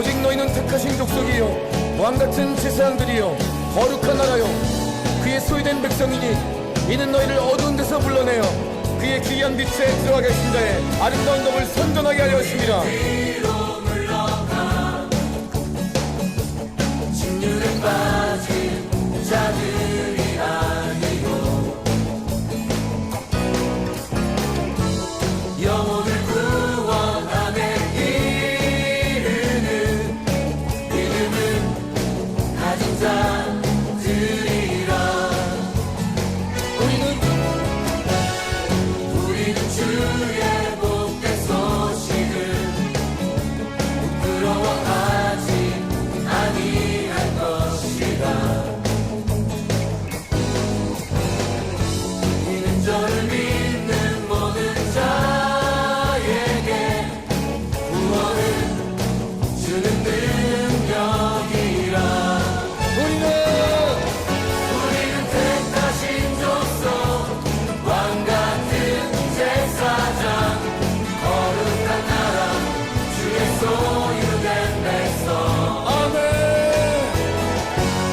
오직 너희는 택하신 족속이요 왕같은 제사장들이요 거룩한 나라요 그의 소유된 백성이니 이는 너희를 어두운 데서 불러내어 그의 기이한 빛에 들어가게 하신 자의 아름다운 덕을 선전하게 하려 하십니다. 진율에 빠진 자들이 아니요 영혼을 구원함에 이르는 믿음은 가진 자들이라 우리는 주의 복된 소식을 부끄러워하지 아니할 것이라 이는 저를 믿는 모든 자에게 구원을 주는 능력이라 우리는 택하신 족속 왕같은 제사장 거룩한 나라 주의 소유된 백성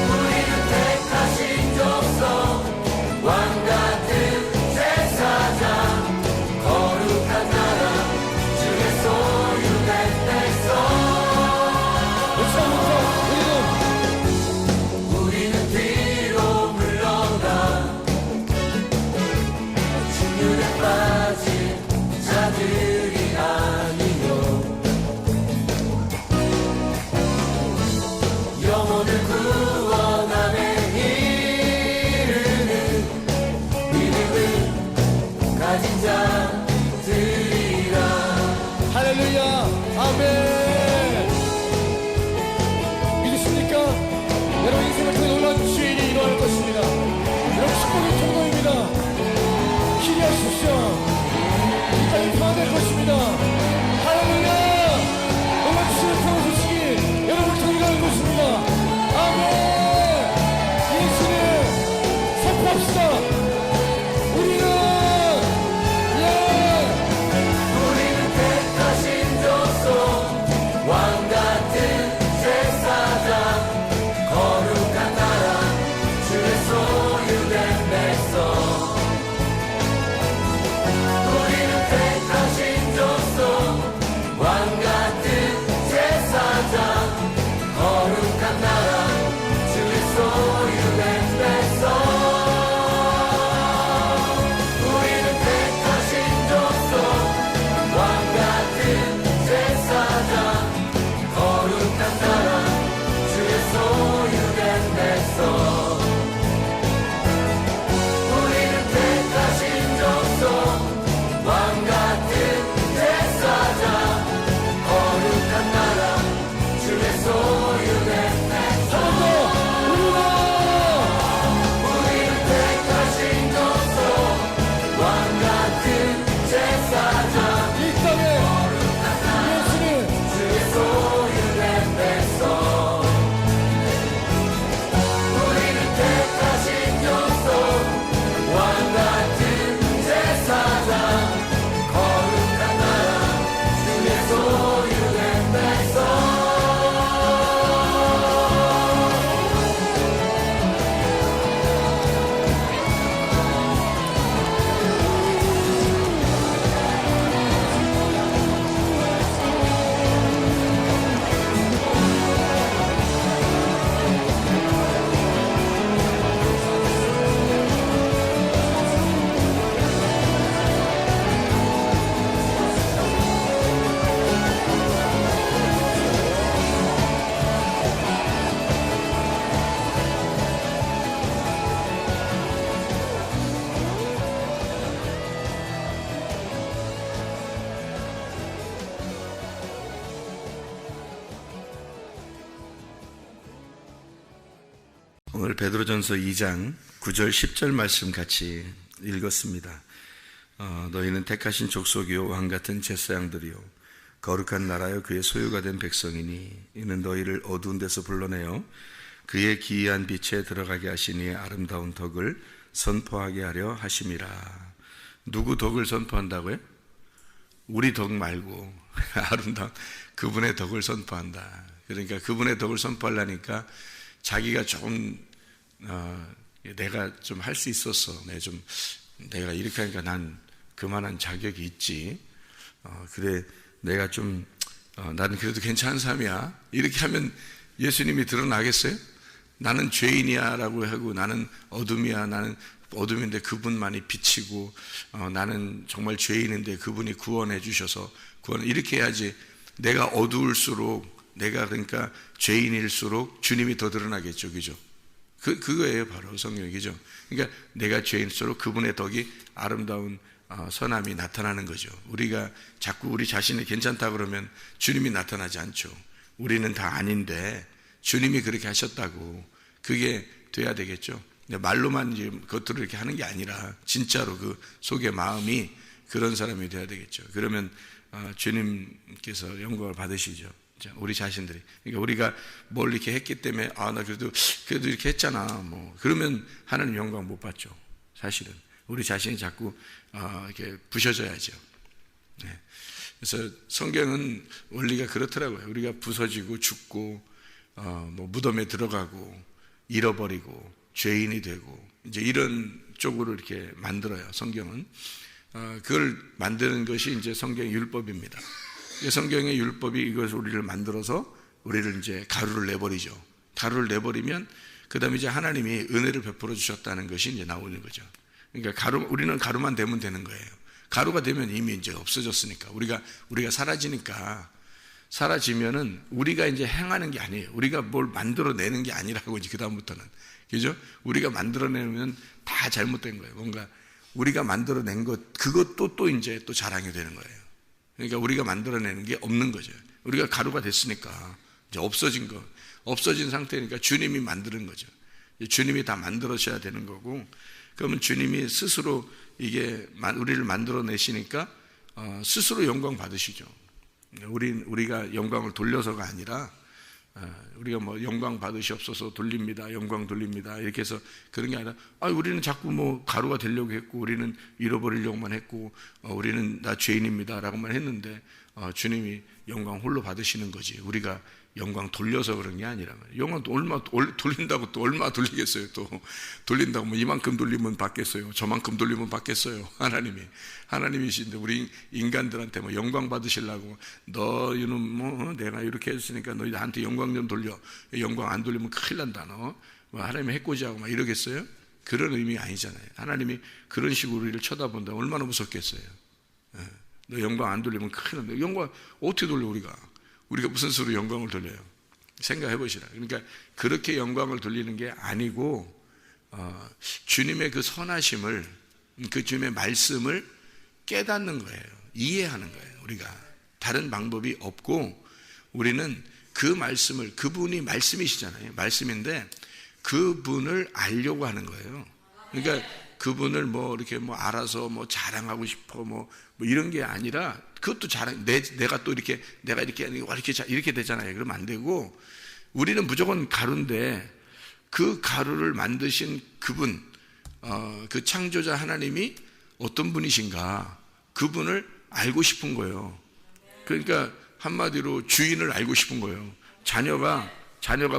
우리는 택하신 족속 왕같은 제사장 거룩한 나라 주의 소유된 백성 우리는 뒤로 물러가 진율에 빠진 자들이 아니요 영혼을 구원함에 이르는 믿음을 가진 자들이라 할렐루야 아멘. 믿으십니까? 여러분 인생을 통해 놀라운 주인이 일어날 것입니다. 여러분 축복의 통로입니다. 기대하십시오. 이 땅이 변화될 것입니다. 할렐루야 놀라운 주인의 평화 소식이 여러분을 통해 가는 것입니다. 아멘. 예수님 선포합시다. 우리는 우리는 택하신 족속 왕같은 제사장 거룩한 나라 주의 소유된 백성 우리는 택하신 족속 왕같은 제사장 거룩한 나라 주의 소유된 백성 우리는 택하신 족속 왕같은 제사장 거룩한 나라 주의 소유된 백성 우리는 택하신 족속 왕같은 제사장 거룩한 나라 주의 소유된 백성 우리는 택하신 족속 왕같은 제사장 이 땅에 예수님 주의 소유된 백성 우리는 택하신 족속 왕같은 제사장 거룩한 나라 주의 소유된 백성 오늘 베드로전서 2장 9절 10절 말씀 같이 읽었습니다. 너희는 택하신 족속이요 왕같은 제사장들이요 거룩한 나라여 그의 소유가 된 백성이니 이는 너희를 어두운 데서 불러내어 그의 기이한 빛에 들어가게 하시니 아름다운 덕을 선포하게 하려 하심이라. 누구 덕을 선포한다고요? 우리 덕 말고 아름다운 그분의 덕을 선포한다. 그러니까 그분의 덕을 선포하려니까 자기가 조금 내가 좀 할 수 있었어. 내가 이렇게 하니까 난 그만한 자격이 있지. 그래 내가 좀 나는 그래도 괜찮은 사람이야. 이렇게 하면 예수님이 드러나겠어요? 나는 죄인이야 라고 하고 나는 어둠이야. 나는 어둠인데 그분만이 빛이고 나는 정말 죄인인데 그분이 구원해 주셔서 이렇게 해야지. 내가 어두울수록 내가 그러니까 죄인일수록 주님이 더 드러나겠죠. 그죠? 그거예요. 바로 성경이죠. 그러니까 내가 죄인일수록 그분의 덕이 아름다운 선함이 나타나는 거죠. 우리가 자꾸 우리 자신이 괜찮다 그러면 주님이 나타나지 않죠. 우리는 다 아닌데 주님이 그렇게 하셨다고 그게 돼야 되겠죠. 말로만 이제 겉으로 이렇게 하는 게 아니라 진짜로 그 속의 마음이 그런 사람이 돼야 되겠죠. 그러면 주님께서 영광을 받으시죠. 우리 자신들이. 그러니까 우리가 뭘 이렇게 했기 때문에 나 그래도 이렇게 했잖아. 뭐 그러면 하나님 영광 못 받죠. 사실은 우리 자신이 자꾸 이렇게 부셔져야죠. 네. 그래서 성경은 원리가 그렇더라고요. 우리가 부서지고 죽고 뭐 무덤에 들어가고 잃어버리고 죄인이 되고 이제 이런 쪽으로 이렇게 만들어요. 성경은 그걸 만드는 것이 이제 성경의 율법입니다. 성경의 율법이 이것을 우리를 만들어서 우리를 이제 가루를 내버리죠. 가루를 내버리면 그 다음에 이제 하나님이 은혜를 베풀어 주셨다는 것이 이제 나오는 거죠. 그러니까 우리는 가루만 되면 되는 거예요. 가루가 되면 이미 이제 없어졌으니까 우리가 사라지니까 사라지면은 우리가 이제 행하는 게 아니에요. 우리가 뭘 만들어내는 게 아니라고 이제 그다음부터는. 그죠? 우리가 만들어내면 다 잘못된 거예요. 뭔가 우리가 만들어낸 것, 그것도 또 이제 또 자랑이 되는 거예요. 그러니까 우리가 만들어내는 게 없는 거죠. 우리가 가루가 됐으니까 이제 없어진 상태니까 주님이 만드는 거죠. 주님이 다 만들어셔야 되는 거고, 그러면 주님이 스스로 이게 우리를 만들어내시니까 스스로 영광 받으시죠. 우리가 영광을 돌려서가 아니라 우리가 뭐 영광 받으시옵소서 돌립니다. 영광 돌립니다. 이렇게 해서 그런 게 아니라 우리는 자꾸 뭐 가루가 되려고 했고 우리는 잃어버리려고만 했고 우리는 나 죄인입니다 라고만 했는데 주님이 영광 홀로 받으시는 거지. 우리가 영광 돌려서 그런 게 아니라 영광 얼마 돌린다고 또 얼마 돌리겠어요. 또 돌린다고 뭐 이만큼 돌리면 받겠어요. 저만큼 돌리면 받겠어요. 하나님이신데 우리 인간들한테 뭐 영광 받으시려고 너희는 뭐 내가 이렇게 했으니까 너희 나한테 영광 좀 돌려. 영광 안 돌리면 큰일 난다. 너 뭐 하나님이 해코지하고 막 이러겠어요? 그런 의미 아니잖아요. 하나님이 그런 식으로 우리를 쳐다본다. 얼마나 무섭겠어요. 너 영광 안 돌리면 큰일 난다. 영광 어떻게 돌려 우리가 무슨 수로 영광을 돌려요? 생각해 보시라. 그러니까 그렇게 영광을 돌리는 게 아니고 주님의 그 선하심을, 그 주님의 말씀을 깨닫는 거예요. 이해하는 거예요. 우리가 다른 방법이 없고 우리는 그 말씀을, 그분이 말씀이시잖아요. 말씀인데 그분을 알려고 하는 거예요. 그러니까 그분을 뭐 이렇게 뭐 알아서 뭐 자랑하고 싶어 뭐 이런 게 아니라 그것도 자랑, 내가 또 이렇게 내가 이렇게 되잖아요. 그러면 안 되고 우리는 무조건 가루인데 그 가루를 만드신 그분, 그 창조자 하나님이 어떤 분이신가 그분을 알고 싶은 거예요. 그러니까 한마디로 주인을 알고 싶은 거예요. 자녀가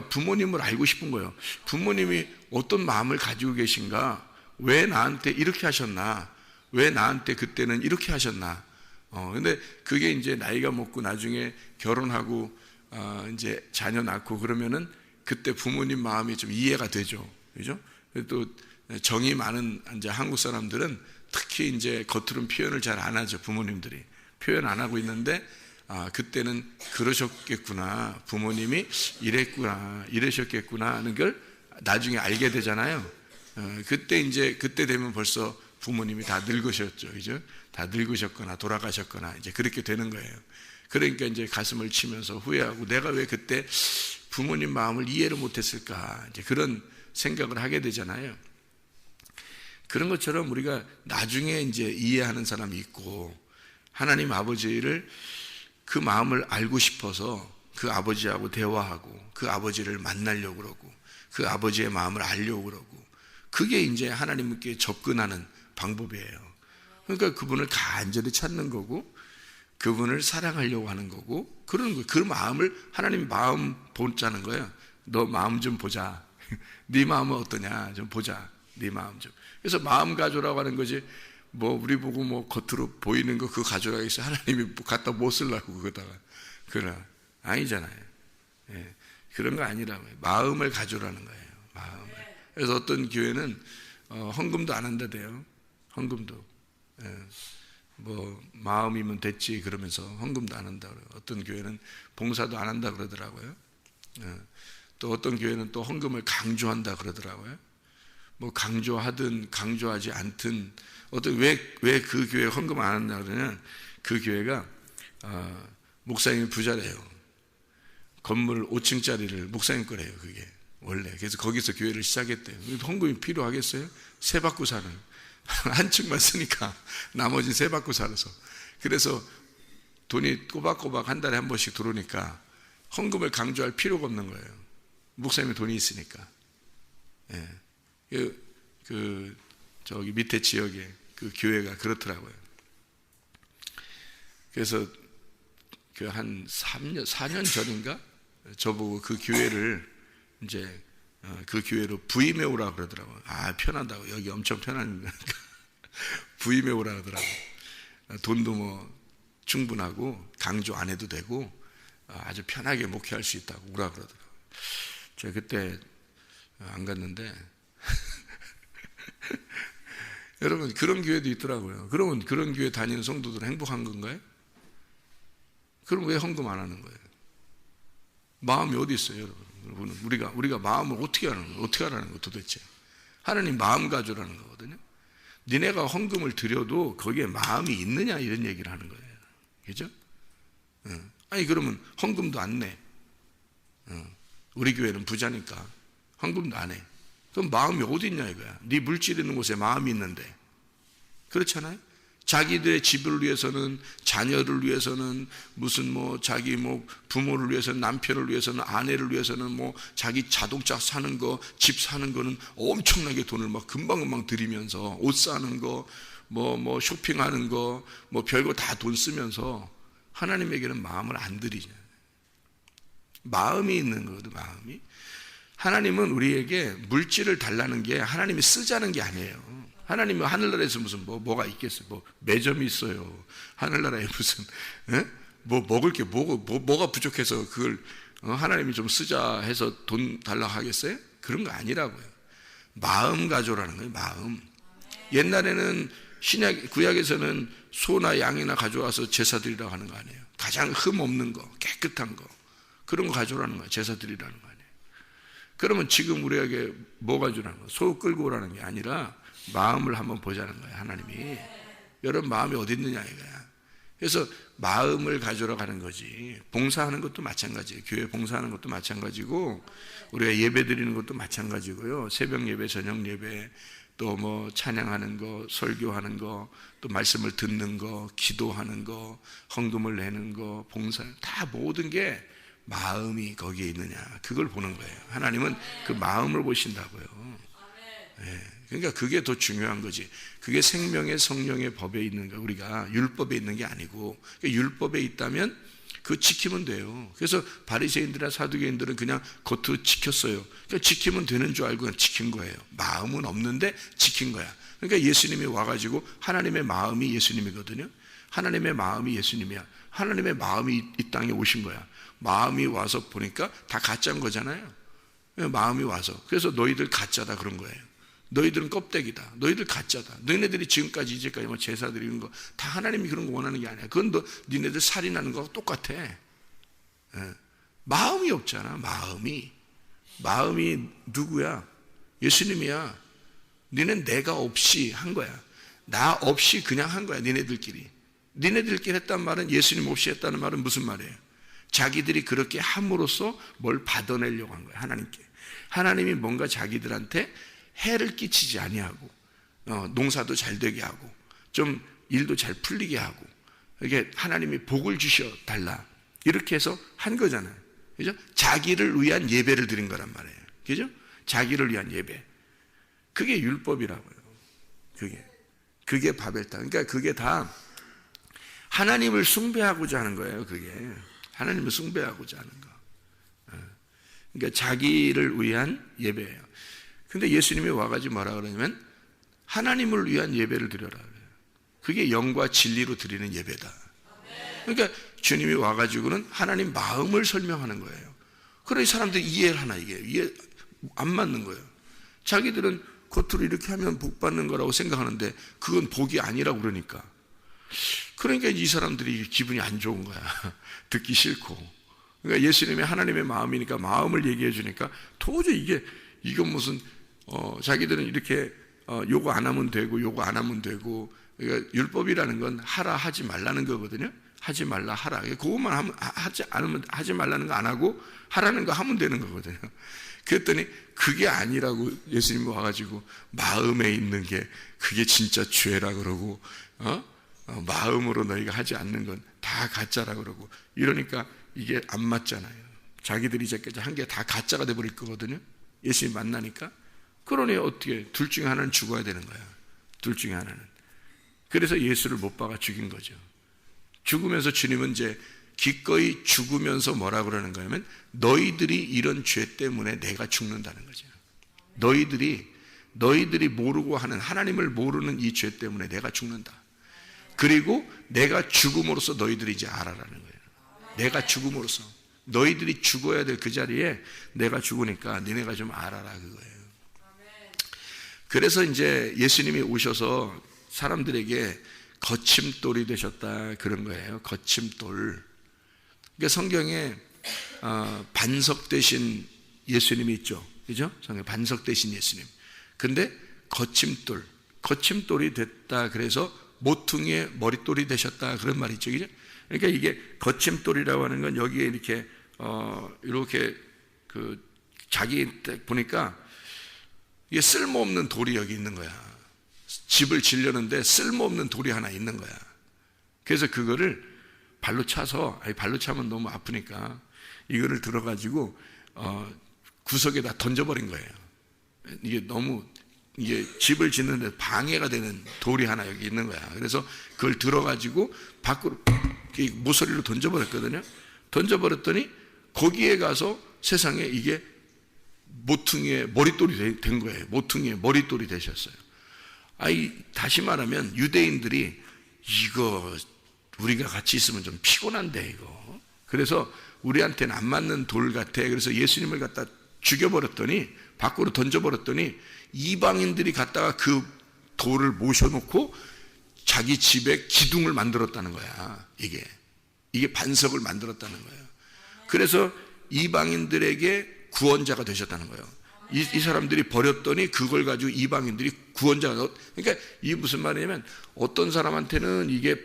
부모님을 알고 싶은 거예요. 부모님이 어떤 마음을 가지고 계신가? 왜 나한테 이렇게 하셨나? 왜 나한테 그때는 이렇게 하셨나? 근데 그게 이제 나이가 먹고 나중에 결혼하고, 이제 자녀 낳고 그러면은 그때 부모님 마음이 좀 이해가 되죠. 그죠? 또 정이 많은 이제 한국 사람들은 특히 이제 겉으로는 표현을 잘 안 하죠. 부모님들이. 표현 안 하고 있는데, 그때는 그러셨겠구나. 부모님이 이랬구나. 이러셨겠구나 하는 걸 나중에 알게 되잖아요. 그때 되면 벌써 부모님이 다 늙으셨죠. 그죠? 다 늙으셨거나 돌아가셨거나 이제 그렇게 되는 거예요. 그러니까 이제 가슴을 치면서 후회하고 내가 왜 그때 부모님 마음을 이해를 못했을까? 이제 그런 생각을 하게 되잖아요. 그런 것처럼 우리가 나중에 이제 이해하는 사람이 있고 하나님 아버지를 그 마음을 알고 싶어서 그 아버지하고 대화하고 그 아버지를 만나려고 그러고 그 아버지의 마음을 알려고 그러고 그게 이제 하나님께 접근하는 방법이에요. 그러니까 그분을 간절히 찾는 거고 그분을 사랑하려고 하는 거고, 그런 거, 그 마음을 하나님 마음 보자는 거예요. 너 마음 좀 보자. 네 마음은 어떠냐 좀 보자. 네 마음 좀. 그래서 마음 가져라고 하는 거지. 뭐 우리 보고 뭐 겉으로 보이는 거 그거 가져라고 해서 하나님이 갖다 못 쓰려고 그거다가 그러나 아니잖아요. 예, 그런 거 아니라고요. 마음을 가져라는 거예요. 마음을. 그래서 어떤 교회는 헌금도 안 한다대요. 헌금도. 예, 뭐 마음이면 됐지 그러면서 헌금도 안 한다 그래요. 어떤 교회는 봉사도 안 한다 그러더라고요. 예, 또 어떤 교회는 또 헌금을 강조한다 그러더라고요. 뭐 강조하든 강조하지 않든 어떤 왜 그 교회 헌금 안 한다 그러냐면 그 교회가 목사님이 부자래요. 건물 5층짜리를 목사님 거래요. 그게 원래. 그래서 거기서 교회를 시작했대요. 헌금이 필요하겠어요? 세 받고 사는 한 층만 쓰니까 나머지는 세 받고 살아서. 그래서 돈이 꼬박꼬박 한 달에 한 번씩 들어오니까 헌금을 강조할 필요가 없는 거예요. 목사님이 돈이 있으니까. 예. 저기 밑에 지역에 그 교회가 그렇더라고요. 그래서 그 한 4년 전인가 저보고 그 교회를 이제 그 교회로 부임해 오라 그러더라고요. 아, 편하다고. 여기 엄청 편하니까 부임해 오라 그러더라고요. 돈도 뭐 충분하고 강조 안 해도 되고 아주 편하게 목회할 수 있다고 오라 그러더라고요. 제가 그때 안 갔는데 여러분 그런 교회도 있더라고요. 그러면 그런 교회 다니는 성도들은 행복한 건가요? 그럼 왜 헌금 안 하는 거예요? 마음이 어디 있어요, 여러분? 우리가 마음을 어떻게 하는 거예요? 어떻게 하라는 거예요, 도대체? 하나님 마음 가져라는 거거든요. 니네가 헌금을 드려도 거기에 마음이 있느냐 이런 얘기를 하는 거예요. 그죠? 아니 그러면 헌금도 안 내. 우리 교회는 부자니까 헌금도 안 해. 그럼 마음이 어디 있냐 이거야. 네 물질 있는 곳에 마음이 있는데. 그렇잖아요? 자기들의 집을 위해서는, 자녀를 위해서는, 무슨 뭐 자기 뭐 부모를 위해서는, 남편을 위해서는, 아내를 위해서는 뭐 자기 자동차 사는 거, 집 사는 거는 엄청나게 돈을 막 금방금방 들이면서 옷 사는 거, 뭐 쇼핑하는 거, 뭐 별거 다 돈 쓰면서 하나님에게는 마음을 안 들이잖아요. 마음이 있는 거거든, 마음이. 하나님은 우리에게 물질을 달라는 게 하나님이 쓰자는 게 아니에요. 하나님은 하늘나라에서 무슨 뭐가 있겠어요? 뭐 매점이 있어요. 하늘나라에 무슨 뭐 먹을 게 뭐가 부족해서 그걸 하나님이 좀 쓰자 해서 돈 달라 하겠어요? 그런 거 아니라고요. 마음 가져라는 거예요. 마음. 옛날에는 구약에서는 소나 양이나 가져와서 제사 드리라고 하는 거 아니에요. 가장 흠 없는 거, 깨끗한 거, 그런 거 가져오라는 거예요. 제사 드리라는 거 아니에요. 그러면 지금 우리에게 뭐 가져오라는 거예요? 소 끌고 오라는 게 아니라 마음을 한번 보자는 거예요. 하나님이. 여러분 마음이 어디 있느냐 이거야. 그래서 마음을 가져러 가는 거지. 봉사하는 것도 마찬가지예요. 교회 봉사하는 것도 마찬가지고, 우리가 예배 드리는 것도 마찬가지고요. 새벽 예배, 저녁 예배, 또 뭐 찬양하는 거, 설교하는 거, 또 말씀을 듣는 거, 기도하는 거, 헌금을 내는 거, 봉사, 다 모든 게 마음이 거기에 있느냐, 그걸 보는 거예요. 하나님은 그 마음을 보신다고요. 네. 그러니까 그게 더 중요한 거지. 그게 생명의 성령의 법에 있는 거, 우리가 율법에 있는 게 아니고, 그러니까 율법에 있다면 그거 지키면 돼요. 그래서 바리새인들이나 사두개인들은 그냥 겉으로 지켰어요. 그러니까 지키면 되는 줄 알고 그냥 지킨 거예요. 마음은 없는데 지킨 거야. 그러니까 예수님이 와가지고, 하나님의 마음이 예수님이거든요. 하나님의 마음이 예수님이야. 하나님의 마음이 이 땅에 오신 거야. 마음이 와서 보니까 다 가짜인 거잖아요. 마음이 와서. 그래서 너희들 가짜다 그런 거예요. 너희들은 껍데기다. 너희들 가짜다. 너희네들이 지금까지 이제까지 뭐 제사 드리는 거 다 하나님이 그런 거 원하는 게 아니야. 그건 너희네들 살인하는 거하고 똑같아. 마음이 없잖아. 마음이 누구야? 예수님이야. 너희는 내가 없이 한 거야. 나 없이 그냥 한 거야. 너희네들끼리 했단 말은, 예수님 없이 했다는 말은 무슨 말이에요? 자기들이 그렇게 함으로써 뭘 받아내려고 한 거야. 하나님께. 하나님이 뭔가 자기들한테 해를 끼치지 아니하고, 농사도 잘 되게 하고, 좀 일도 잘 풀리게 하고, 이게 하나님이 복을 주셔 달라, 이렇게 해서 한 거잖아요. 그죠? 자기를 위한 예배를 드린 거란 말이에요. 그죠? 자기를 위한 예배. 그게 율법이라고요. 그게 바벨탑. 그러니까 그게 다 하나님을 숭배하고자 하는 거예요. 그게 하나님을 숭배하고자 하는 거. 그러니까 자기를 위한 예배예요. 근데 예수님이 와가지고 뭐라 그러냐면 하나님을 위한 예배를 드려라 그래요. 그게 영과 진리로 드리는 예배다. 그러니까 주님이 와가지고는 하나님 마음을 설명하는 거예요. 그래 사람들이 이해를 하나 이해 안 맞는 거예요. 자기들은 겉으로 이렇게 하면 복 받는 거라고 생각하는데 그건 복이 아니라고 그러니까 이 사람들이 기분이 안 좋은 거야. 듣기 싫고. 그러니까 예수님이 하나님의 마음이니까 마음을 얘기해 주니까 도저히 이건 무슨 자기들은 이렇게 요거 안 하면 되고 요거 안 하면 되고. 그러니까 율법이라는 건 하라 하지 말라는 거거든요. 하지 말라 하라. 그것만 하면 하지 말라는 거 안 하고 하라는 거 하면 되는 거거든요. 그랬더니 그게 아니라고 예수님이 와가지고 마음에 있는 게 그게 진짜 죄라 그러고 마음으로 너희가 하지 않는 건 다 가짜라 그러고 이러니까 이게 안 맞잖아요. 자기들이 이제까지 한 게 다 가짜가 돼버릴 거거든요. 예수님 만나니까. 그러니 어떻게 둘 중에 하나는 죽어야 되는 거야. 둘 중에 하나는. 그래서 예수를 못 박아 죽인 거죠. 죽으면서 주님은 이제 기꺼이 죽으면서 뭐라 그러는 거냐면 너희들이 이런 죄 때문에 내가 죽는다는 거죠. 너희들이 모르고 하는 하나님을 모르는 이 죄 때문에 내가 죽는다. 그리고 내가 죽음으로써 너희들이 이제 알아라는 거예요. 내가 죽음으로써 너희들이 죽어야 될 그 자리에 내가 죽으니까 너네가 좀 알아라 그거예요. 그래서 이제 예수님이 오셔서 사람들에게 거침돌이 되셨다 그런 거예요. 거침돌. 그러니까 성경에 반석 대신 예수님이 있죠. 그죠? 성경에 반석 대신 예수님. 근데 거침돌이 됐다. 그래서 모퉁이의 머릿돌이 되셨다. 그런 말이 있죠. 그죠? 그러니까 이게 거침돌이라고 하는 건 여기에 이렇게 자기 보니까 이게 쓸모없는 돌이 여기 있는 거야. 집을 지려는데 쓸모없는 돌이 하나 있는 거야. 그래서 그거를 발로 차면 너무 아프니까 이거를 들어가지고 구석에다 던져버린 거예요. 이게 집을 짓는데 방해가 되는 돌이 하나 여기 있는 거야. 그래서 그걸 들어가지고 밖으로 모서리로 던져버렸거든요. 던져버렸더니 거기에 가서 세상에 이게 모퉁이의 머릿돌이 된 거예요. 모퉁이의 머릿돌이 되셨어요. 다시 말하면 유대인들이 이거 우리가 같이 있으면 좀 피곤한데 이거. 그래서 우리한테는 안 맞는 돌 같아. 그래서 예수님을 갖다 죽여버렸더니 밖으로 던져버렸더니 이방인들이 갖다가 그 돌을 모셔놓고 자기 집에 기둥을 만들었다는 거야. 이게 반석을 만들었다는 거예요. 그래서 이방인들에게 구원자가 되셨다는 거예요. 이 사람들이 버렸더니 그걸 가지고 이방인들이 구원자가. 그러니까 이게 무슨 말이냐면 어떤 사람한테는 이게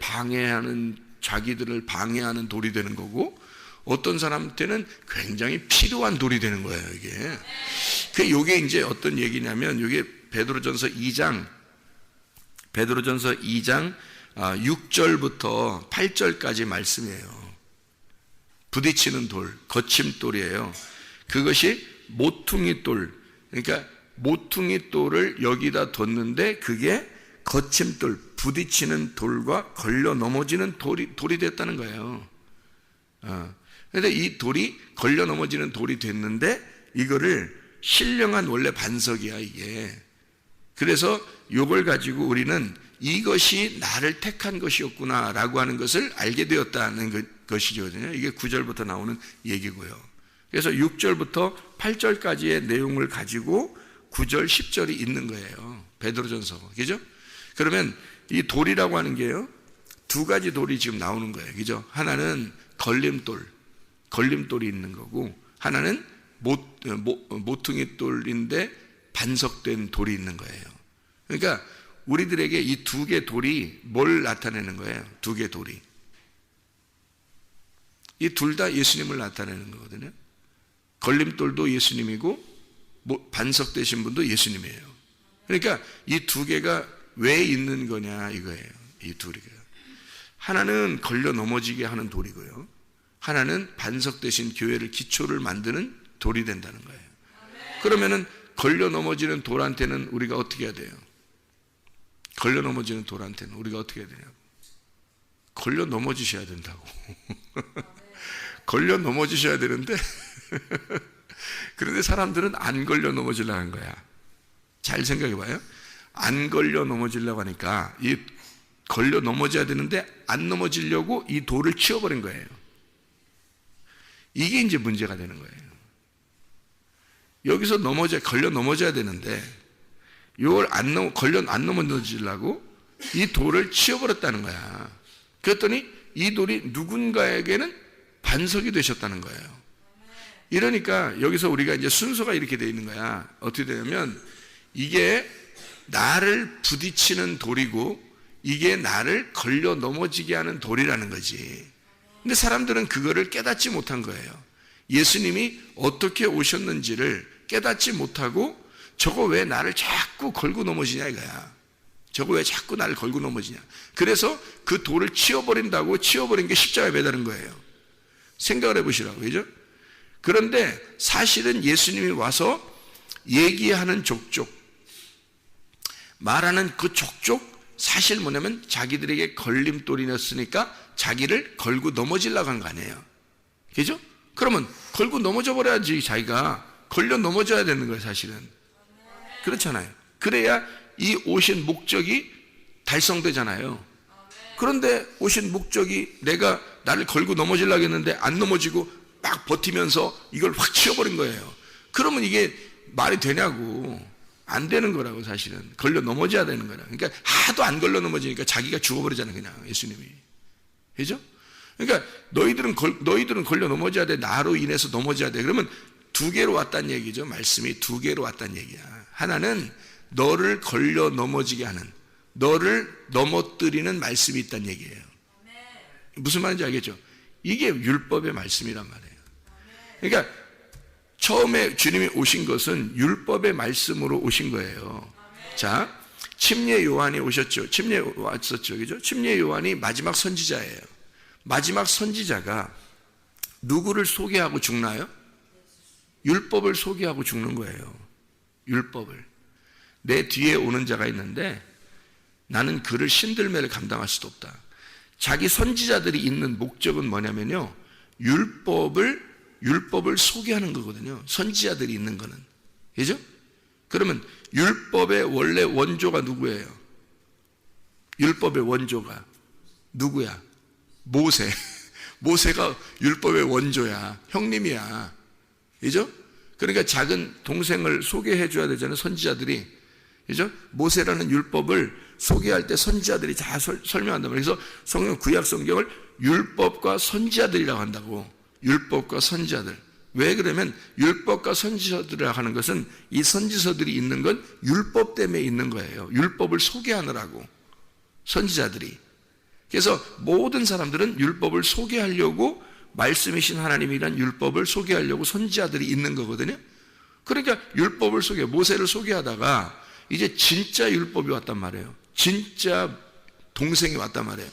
자기들을 방해하는 돌이 되는 거고 어떤 사람한테는 굉장히 필요한 돌이 되는 거예요. 이게 이제 어떤 얘기냐면 이게 베드로전서 2장 6절부터 8절까지 말씀이에요. 부딪히는 돌, 거침돌이에요. 그것이 모퉁이돌. 그러니까 모퉁이돌을 여기다 뒀는데 그게 거침돌, 부딪히는 돌과 걸려 넘어지는 돌이 됐다는 거예요. 그런데 이 돌이 걸려 넘어지는 돌이 됐는데 이거를 신령한 원래 반석이야 이게. 그래서 이걸 가지고 우리는 이것이 나를 택한 것이었구나 라고 하는 것을 알게 되었다는 것이거든요. 이게 9절부터 나오는 얘기고요. 그래서 6절부터 8절까지의 내용을 가지고 9절, 10절이 있는 거예요. 베드로전서. 그죠? 그러면 이 돌이라고 하는 게요, 두 가지 돌이 지금 나오는 거예요. 그죠? 하나는 걸림돌이 있는 거고, 하나는 모퉁이돌인데 반석된 돌이 있는 거예요. 그러니까 우리들에게 이 두 개 돌이 뭘 나타내는 거예요? 두 개 돌이. 이 둘 다 예수님을 나타내는 거거든요. 걸림돌도 예수님이고 반석 되신 분도 예수님이에요. 그러니까 이 두 개가 왜 있는 거냐 이거예요. 이 두 개가. 하나는 걸려 넘어지게 하는 돌이고요. 하나는 반석 되신 교회를 기초를 만드는 돌이 된다는 거예요. 그러면은 걸려 넘어지는 돌한테는 우리가 어떻게 해야 돼요? 걸려 넘어지는 돌한테는 우리가 어떻게 해야 되냐고. 걸려 넘어지셔야 된다고. 걸려 넘어지셔야 되는데 그런데 사람들은 안 걸려 넘어지려고 하는 거야. 잘 생각해 봐요. 안 걸려 넘어지려고 하니까 이 걸려 넘어져야 되는데 안 넘어지려고 이 돌을 치워버린 거예요. 이게 이제 문제가 되는 거예요. 여기서 걸려 넘어져야 되는데 이걸 걸려 안 넘어지려고 이 돌을 치워버렸다는 거야. 그랬더니 이 돌이 누군가에게는 반석이 되셨다는 거예요. 이러니까 여기서 우리가 이제 순서가 이렇게 되어 있는 거야. 어떻게 되냐면 이게 나를 부딪히는 돌이고 이게 나를 걸려 넘어지게 하는 돌이라는 거지. 근데 사람들은 그거를 깨닫지 못한 거예요. 예수님이 어떻게 오셨는지를 깨닫지 못하고 저거 왜 나를 자꾸 걸고 넘어지냐 이거야. 저거 왜 자꾸 나를 걸고 넘어지냐. 그래서 그 돌을 치워버린다고 치워버린 게 십자가에 매달은 거예요. 생각을 해보시라고, 그죠? 그런데 사실은 예수님이 와서 얘기하는 족족, 말하는 그 족족, 사실 뭐냐면 자기들에게 걸림돌이었으니까 자기를 걸고 넘어지려고 한 거 아니에요. 그죠? 그러면 걸고 넘어져 버려야지. 자기가 걸려 넘어져야 되는 거예요, 사실은. 그렇잖아요. 그래야 이 오신 목적이 달성되잖아요. 그런데 오신 목적이 내가 나를 걸고 넘어지려고 했는데 안 넘어지고 막 버티면서 이걸 확 치워버린 거예요. 그러면 이게 말이 되냐고. 안 되는 거라고. 사실은 걸려 넘어져야 되는 거라. 그러니까 하도 안 걸려 넘어지니까 자기가 죽어버리잖아요, 그냥 예수님이. 그죠? 그러니까 너희들은 걸려 넘어져야 돼. 나로 인해서 넘어져야 돼. 그러면 두 개로 왔다는 얘기죠. 말씀이 두 개로 왔다는 얘기야. 하나는 너를 걸려 넘어지게 하는, 너를 넘어뜨리는 말씀이 있다는 얘기예요. 무슨 말인지 알겠죠? 이게 율법의 말씀이란 말이에요. 그러니까 처음에 주님이 오신 것은 율법의 말씀으로 오신 거예요. 자, 침례 요한이 오셨죠. 침례 왔었죠. 그죠? 침례 요한이 마지막 선지자예요. 마지막 선지자가 누구를 소개하고 죽나요? 율법을 소개하고 죽는 거예요. 율법을. 내 뒤에 오는 자가 있는데 나는 그를 신들매를 감당할 수도 없다. 자기 선지자들이 있는 목적은 뭐냐면요, 율법을 소개하는 거거든요. 선지자들이 있는 거는. 그죠? 그러면 율법의 원래 원조가 누구예요? 율법의 원조가 누구야? 모세. 모세가 율법의 원조야. 형님이야. 그죠? 그러니까 작은 동생을 소개해 줘야 되잖아요, 선지자들이. 그죠? 모세라는 율법을 소개할 때 선지자들이 다 설명한단 말이에요. 그래서 성경 구약 성경을 율법과 선지자들이라고 한다고. 율법과 선지자들. 왜 그러면 율법과 선지서들이라고 하는 것은 이 선지서들이 있는 건 율법 때문에 있는 거예요. 율법을 소개하느라고. 선지자들이. 그래서 모든 사람들은 율법을 소개하려고 말씀이신 하나님이란 율법을 소개하려고 선지자들이 있는 거거든요. 그러니까 율법을 모세를 소개하다가 이제 진짜 율법이 왔단 말이에요. 진짜 동생이 왔단 말이에요.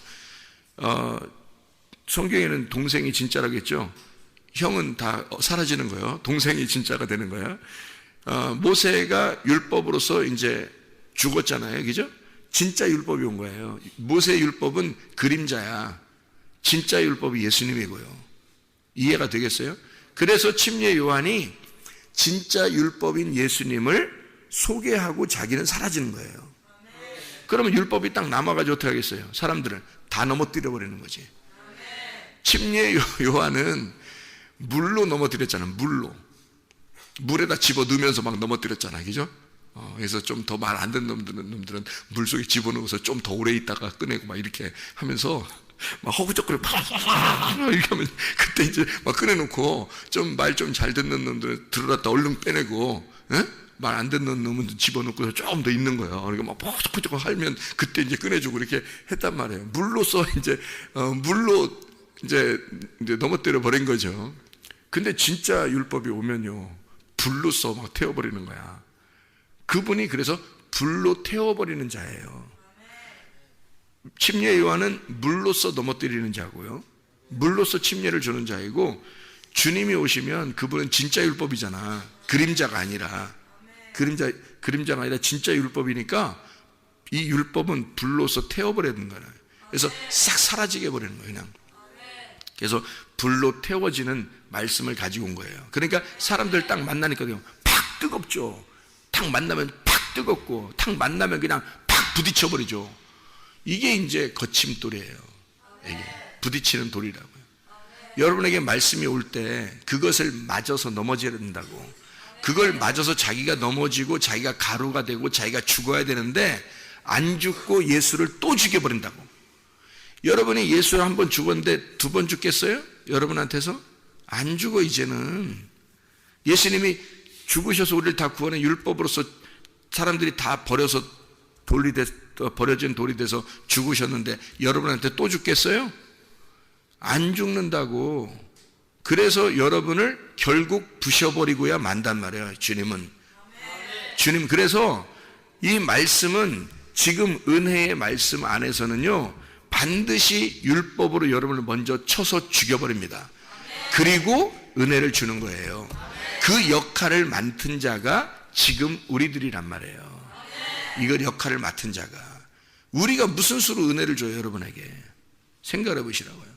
성경에는 동생이 진짜라고 했죠. 형은 다 사라지는 거예요. 동생이 진짜가 되는 거예요. 모세가 율법으로서 이제 죽었잖아요. 그죠? 진짜 율법이 온 거예요. 모세 율법은 그림자야. 진짜 율법이 예수님이고요. 이해가 되겠어요? 그래서 침례 요한이 진짜 율법인 예수님을 소개하고 자기는 사라지는 거예요. 그러면 율법이 딱 남아가지고 어떻게 하겠어요? 사람들을 다 넘어뜨려 버리는 거지. 침례 요한은 물로 넘어뜨렸잖아. 물에다 집어 넣으면서 막 넘어뜨렸잖아. 그죠? 그래서 좀 더 말 안 듣는 놈들은 물 속에 집어넣어서 좀 더 오래 있다가 꺼내고 막 이렇게 하면서 막 허구적거려 이렇게 하면 그때 이제 막 꺼내놓고 좀 말 좀 잘 듣는 놈들은 들어갔다 얼른 빼내고, 말 안 듣는 놈은 집어넣고 좀 더 있는 거예요. 그러니까 막 허구적거려 하면 그때 이제 꺼내주고 이렇게 했단 말이에요. 물로써 이제 물로 이제 넘어뜨려 버린 거죠. 근데 진짜 율법이 오면요, 불로써 막 태워버리는 거야. 그분이 그래서 불로 태워버리는 자예요. 침례 요한은 물로써 넘어뜨리는 자고요, 물로써 침례를 주는 자이고, 주님이 오시면 그분은 진짜 율법이잖아. 그림자가 아니라 그림자가 아니라 진짜 율법이니까 이 율법은 불로써 태워버리는 거예요. 그래서 싹 사라지게 버리는 거예요, 그냥. 그래서 불로 태워지는 말씀을 가지고 온 거예요. 그러니까 사람들 딱 만나니까 팍 뜨겁죠. 탁 만나면 팍 뜨겁고, 탁 만나면 그냥 팍 부딪혀버리죠. 이게 이제 거침돌이에요. 이게 부딪히는 돌이라고요. 여러분에게 말씀이 올 때 그것을 맞아서 넘어져야 된다고. 그걸 맞아서 자기가 넘어지고 자기가 가루가 되고 자기가 죽어야 되는데 안 죽고 예수를 또 죽여버린다고. 여러분이 예수를 한 번 죽었는데 두 번 죽겠어요? 여러분한테서? 안 죽어. 이제는 예수님이 죽으셔서 우리를 다 구원해 율법으로서 사람들이 다 버려서 버려진 돌이 돼서 죽으셨는데 여러분한테 또 죽겠어요? 안 죽는다고. 그래서 여러분을 결국 부셔버리고야 만단 말이에요, 주님은. 주님, 그래서 이 말씀은 지금 은혜의 말씀 안에서는요, 반드시 율법으로 여러분을 먼저 쳐서 죽여버립니다. 그리고 은혜를 주는 거예요. 그 역할을 맡은 자가 지금 우리들이란 말이에요. 이걸 역할을 맡은 자가. 우리가 무슨 수로 은혜를 줘요, 여러분에게? 생각해 보시라고요.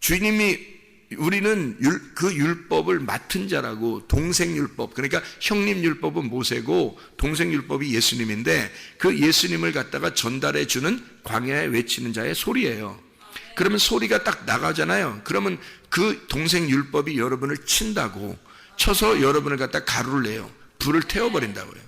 주님이 우리는 그 율법을 맡은 자라고. 동생율법, 그러니까 형님율법은 모세고 동생율법이 예수님인데 그 예수님을 갖다가 전달해 주는 광야에 외치는 자의 소리예요. 그러면 소리가 딱 나가잖아요. 그러면 그 동생율법이 여러분을 친다고. 쳐서 여러분을 갖다 가루를 내요. 불을 태워버린다고요.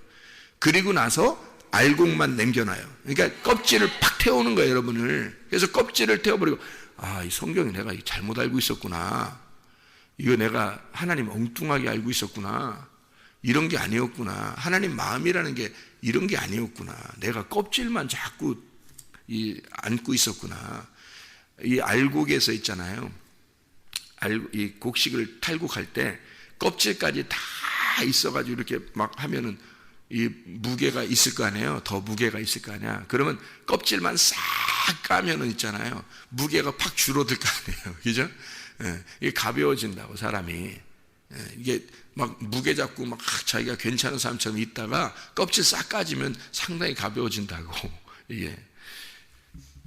그리고 나서 알곡만 남겨놔요. 그러니까 껍질을 팍 태우는 거예요, 여러분을. 그래서 껍질을 태워버리고, 아, 이 성경이 내가 잘못 알고 있었구나. 이거 내가 하나님 엉뚱하게 알고 있었구나. 이런 게 아니었구나. 하나님 마음이라는 게 이런 게 아니었구나. 내가 껍질만 자꾸 안고 있었구나. 이 알곡에서 있잖아요. 이 곡식을 탈곡할 때 껍질까지 다 있어가지고 이렇게 막 하면은 이 무게가 있을 거 아니에요. 더 무게가 있을 거 아니야. 그러면 껍질만 싹 까면은 있잖아요. 무게가 팍 줄어들 거 아니에요. 그죠? 예, 이게 가벼워진다고, 사람이. 예, 이게 막 무게 잡고 막 자기가 괜찮은 사람처럼 있다가 껍질 싹 까지면 상당히 가벼워진다고. 이게.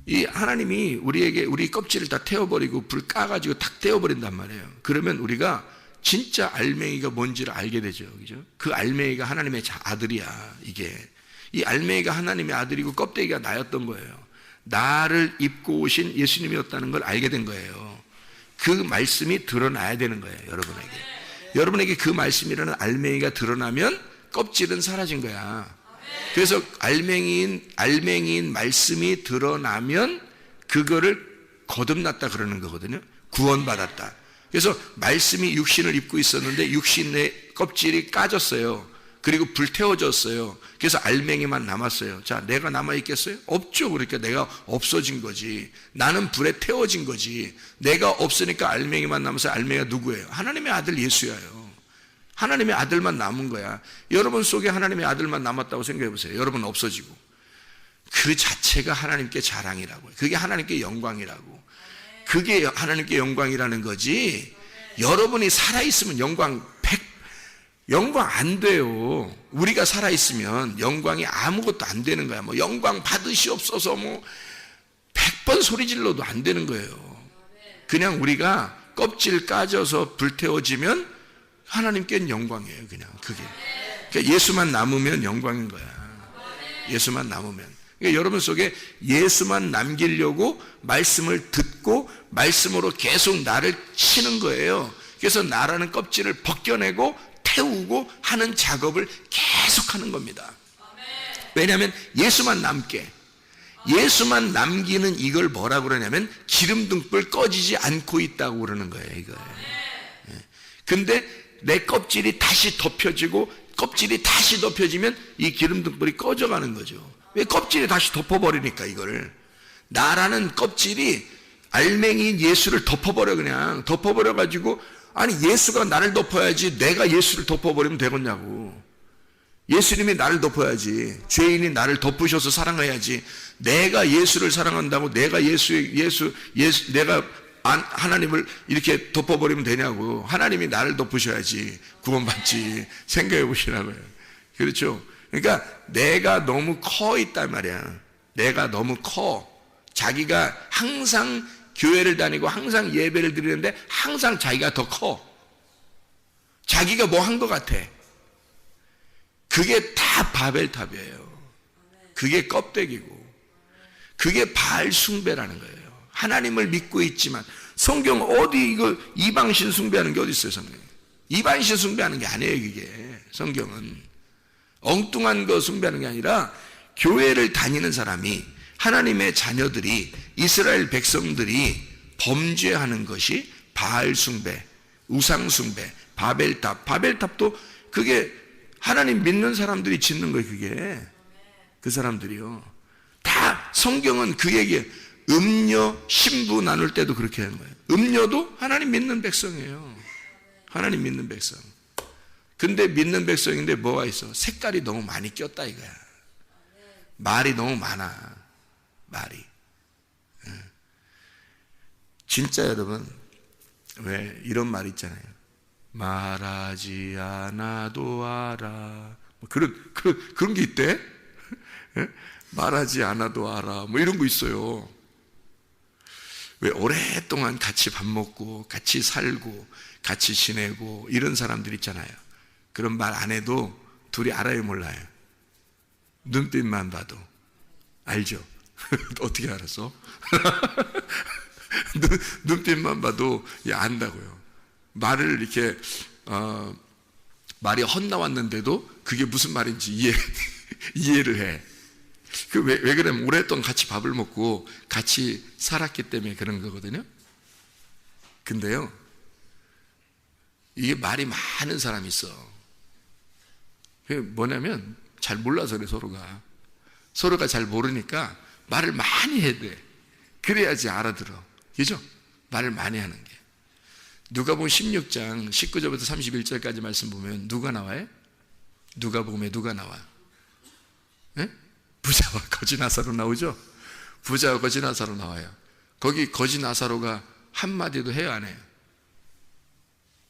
이 하나님이 우리에게 우리 껍질을 다 태워버리고 불 까가지고 탁 태워버린단 말이에요. 그러면 우리가 진짜 알맹이가 뭔지를 알게 되죠. 그죠? 그 알맹이가 하나님의 아들이야, 이게. 이 알맹이가 하나님의 아들이고 껍데기가 나였던 거예요. 나를 입고 오신 예수님이었다는 걸 알게 된 거예요. 그 말씀이 드러나야 되는 거예요, 여러분에게. 여러분에게 그 말씀이라는 알맹이가 드러나면 껍질은 사라진 거야. 그래서 알맹이인 말씀이 드러나면 그거를 거듭났다 그러는 거거든요. 구원받았다. 그래서 말씀이 육신을 입고 있었는데 육신의 껍질이 까졌어요. 그리고 불태워졌어요. 그래서 알맹이만 남았어요. 자, 내가 남아있겠어요? 없죠. 그러니까 내가 없어진 거지. 나는 불에 태워진 거지. 내가 없으니까 알맹이만 남아서. 알맹이가 누구예요? 하나님의 아들 예수예요. 하나님의 아들만 남은 거야. 여러분 속에 하나님의 아들만 남았다고 생각해 보세요. 여러분 없어지고. 그 자체가 하나님께 자랑이라고요. 그게 하나님께 영광이라고. 그게 하나님께 영광이라는 거지. 여러분이 살아있으면 영광 안 돼요. 우리가 살아있으면 영광이 아무것도 안 되는 거야. 뭐 영광 받으시옵소서 뭐 100번 소리 질러도 안 되는 거예요. 그냥 우리가 껍질 까져서 불태워지면 하나님께는 영광이에요. 그냥 그게. 그러니까 예수만 남으면 영광인 거야. 예수만 남으면. 그러니까 여러분 속에 예수만 남기려고 말씀을 듣고 말씀으로 계속 나를 치는 거예요. 그래서 나라는 껍질을 벗겨내고 태우고 하는 작업을 계속하는 겁니다. 왜냐하면 예수만 남게. 예수만 남기는 이걸 뭐라고 그러냐면 기름등불 꺼지지 않고 있다고 그러는 거예요. 이거예요. 근데 내 껍질이 다시 덮여지고 껍질이 다시 덮여지면 이 기름등불이 꺼져가는 거죠. 왜? 껍질이 다시 덮어버리니까. 이거를 나라는 껍질이 알맹이인 예수를 덮어버려. 그냥 덮어버려가지고, 아니 예수가 나를 덮어야지 내가 예수를 덮어버리면 되겠냐고. 예수님이 나를 덮어야지. 죄인이 나를 덮으셔서 사랑해야지. 내가 예수를 사랑한다고 내가 내가 하나님을 이렇게 덮어버리면 되냐고. 하나님이 나를 덮으셔야지 구원받지. 생각해 보시라고요. 그렇죠? 그러니까 내가 너무 커 있단 말이야. 내가 너무 커. 자기가 항상 교회를 다니고 항상 예배를 드리는데 항상 자기가 더 커. 자기가 뭐 한 것 같아. 그게 다 바벨탑이에요. 그게 껍데기고 그게 바알 숭배라는 거예요. 하나님을 믿고 있지만 성경 어디 이거 이방신 숭배하는 게 어디 있어요? 성경 이방신 숭배하는 게 아니에요. 그게 성경은 엉뚱한 거 숭배하는 게 아니라 교회를 다니는 사람이 하나님의 자녀들이 이스라엘 백성들이 범죄하는 것이 바알 숭배, 우상 숭배, 바벨탑도 그게 하나님 믿는 사람들이 짓는 거예요. 그게 그 사람들이요. 다 성경은 그 얘기에 음녀 신부 나눌 때도 그렇게 하는 거예요. 음녀도 하나님 믿는 백성이에요. 하나님 믿는 백성. 근데 믿는 백성인데 뭐가 있어? 색깔이 너무 많이 꼈다 이거야. 말이 너무 많아. 말이. 진짜 여러분, 왜 이런 말 있잖아요. 말하지 않아도 알아. 뭐 그런 게 있대? 말하지 않아도 알아. 뭐 이런 거 있어요. 왜 오랫동안 같이 밥 먹고, 같이 살고, 같이 지내고, 이런 사람들 있잖아요. 그런 말 안 해도 둘이 알아요, 몰라요? 눈빛만 봐도. 알죠? 어떻게 알았어? 눈빛만 봐도 안다고요. 말을 이렇게 말이 헛나왔는데도 그게 무슨 말인지 이해를 해. 왜 그러면 오랫동안 같이 밥을 먹고 같이 살았기 때문에 그런 거거든요. 근데요, 이게 말이 많은 사람이 있어. 그게 뭐냐면 잘 몰라서 그래. 서로가 잘 모르니까 말을 많이 해야 돼. 그래야지 알아들어. 그죠? 말을 많이 하는 게. 누가복음 16장 19절부터 31절까지 말씀 보면 누가 나와요? 누가복음에 누가 나와? 네? 부자와 거지 나사로 나오죠? 부자와 거지 나사로 나와요. 거기 거지 나사로가 한마디도 해요, 안 해요?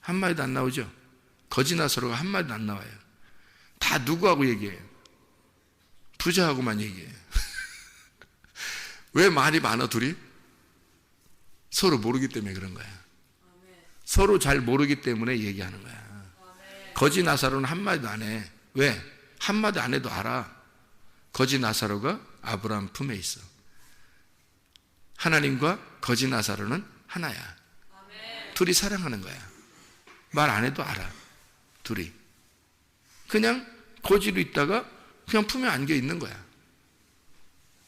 한마디도 안 나오죠? 거지 나사로가 한마디도 안 나와요. 다 누구하고 얘기해요? 부자하고만 얘기해요. 왜 말이 많아 둘이? 서로 모르기 때문에 그런 거야. 서로 잘 모르기 때문에 얘기하는 거야. 거지 나사로는 한마디도 안 해. 왜? 한마디 안 해도 알아. 거지 나사로가 아브라함 품에 있어. 하나님과 거지 나사로는 하나야. 둘이 사랑하는 거야. 말 안 해도 알아. 둘이. 그냥 거지로 있다가 그냥 품에 안겨 있는 거야.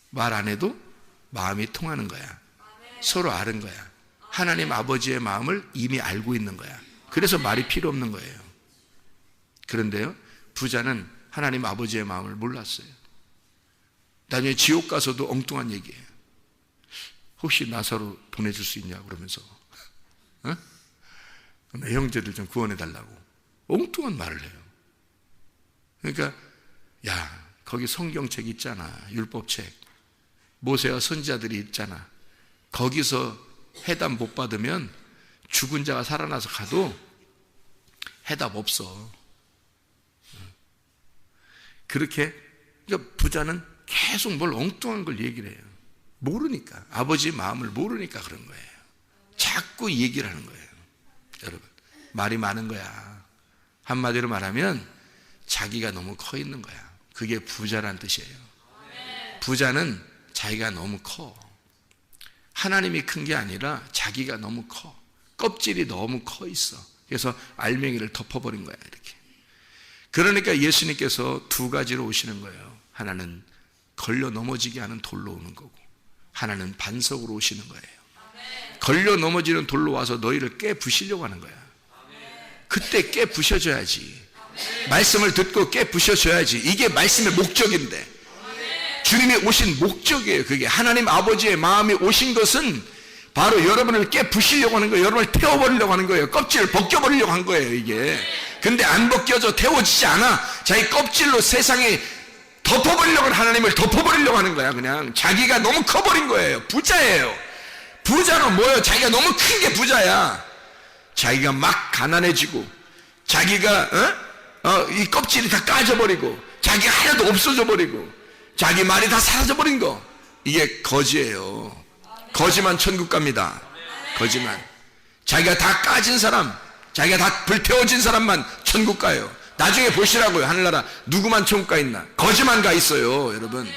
말 안 해도 마음이 통하는 거야. 서로 아는 거야. 하나님 아버지의 마음을 이미 알고 있는 거야. 그래서 말이 필요 없는 거예요. 그런데요, 부자는 하나님 아버지의 마음을 몰랐어요. 나중에 지옥 가서도 엉뚱한 얘기예요. 혹시 나사로 보내줄 수 있냐 그러면서 내 형제들 좀 구원해달라고 엉뚱한 말을 해요. 그러니까 야, 거기 성경책 있잖아. 율법책. 모세와 선지자들이 있잖아. 거기서 해답 못 받으면 죽은 자가 살아나서 가도 해답 없어. 그렇게 그러니까 부자는 계속 뭘 엉뚱한 걸 얘기를 해요. 모르니까. 아버지의 마음을 모르니까 그런 거예요. 자꾸 얘기를 하는 거예요. 여러분, 말이 많은 거야. 한마디로 말하면 자기가 너무 커 있는 거야. 그게 부자란 뜻이에요. 부자는 자기가 너무 커. 하나님이 큰 게 아니라 자기가 너무 커. 껍질이 너무 커 있어. 그래서 알맹이를 덮어버린 거야, 이렇게. 그러니까 예수님께서 두 가지로 오시는 거예요. 하나는 걸려 넘어지게 하는 돌로 오는 거고, 하나는 반석으로 오시는 거예요. 걸려 넘어지는 돌로 와서 너희를 깨부시려고 하는 거야. 그때 깨부셔줘야지. 말씀을 듣고 깨부셔줘야지. 이게 말씀의 목적인데, 주님이 오신 목적이에요. 그게 하나님 아버지의 마음이 오신 것은 바로 여러분을 깨부시려고 하는 거예요. 여러분을 태워버리려고 하는 거예요. 껍질을 벗겨버리려고 한 거예요, 이게. 근데 안 벗겨져. 태워지지 않아. 자기 껍질로 세상에 덮어버리려고 하나님을 덮어버리려고 하는 거야. 그냥 자기가 너무 커버린 거예요. 부자예요. 부자는 뭐예요? 자기가 너무 큰 게 부자야. 자기가 막 가난해지고, 자기가 이 껍질이 다 까져버리고, 자기가 하나도 없어져 버리고, 자기 말이 다 사라져버린 거, 이게 거지예요. 거지만 천국 갑니다. 거지만. 자기가 다 까진 사람, 자기가 다 불태워진 사람만 천국 가요. 나중에 보시라고요. 하늘나라 누구만 천국 가 있나? 거지만 가 있어요, 여러분.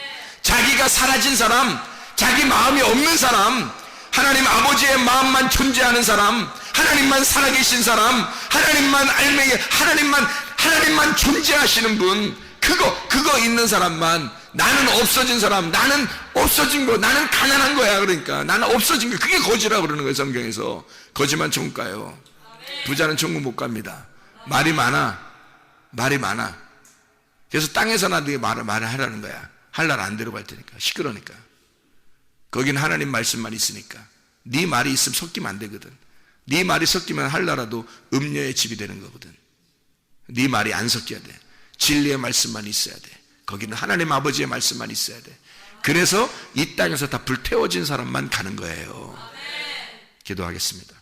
자기가 사라진 사람, 자기 마음이 없는 사람, 하나님 아버지의 마음만 존재하는 사람, 하나님만 살아계신 사람, 하나님만 알맹이, 하나님만 존재하시는 분, 그거 있는 사람만, 나는 없어진 사람, 나는 없어진 거, 나는 가난한 거야. 그러니까 나는 없어진 거, 그게 거지라고 그러는 거예요. 성경에서. 거지만 천국 가요. 부자는 천국 못 갑니다. 말이 많아. 그래서 땅에서나 네가 말을 하라는 거야. 할 날 안 데려갈 테니까. 시끄러니까. 거기는 하나님 말씀만 있으니까. 네 말이 있으면 섞이면 안 되거든. 네 말이 섞이면 할 나라도 음녀의 집이 되는 거거든. 네 말이 안 섞여야 돼. 진리의 말씀만 있어야 돼. 거기는 하나님 아버지의 말씀만 있어야 돼. 그래서 이 땅에서 다 불태워진 사람만 가는 거예요. 기도하겠습니다.